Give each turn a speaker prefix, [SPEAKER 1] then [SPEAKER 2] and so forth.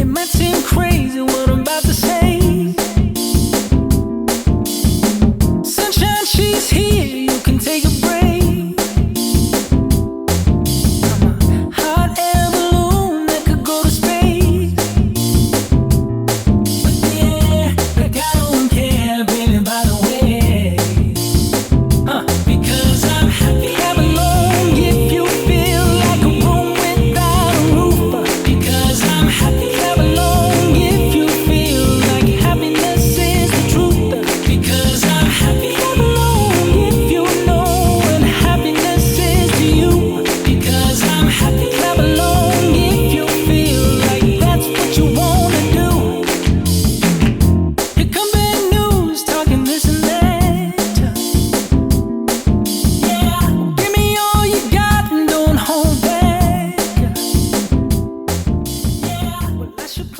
[SPEAKER 1] might seem crazy what I'm about to say. Sunshine, she's here, you can take a break. I'm a hot air balloon that could go to space. But yeah, like I don't care, baby, by the way. Because I'm happy. Clap along if you feel like a room without a roof. Because I'm happy. Clap along if you feel like happiness is the truth. Because I'm happy. Clap along if you know what happiness is to you. Because I'm happy. Clap along if you feel like that's what you wanna do. Here come bad news talking this and that. Yeah, give me all you got and don't hold back. Yeah, well, I should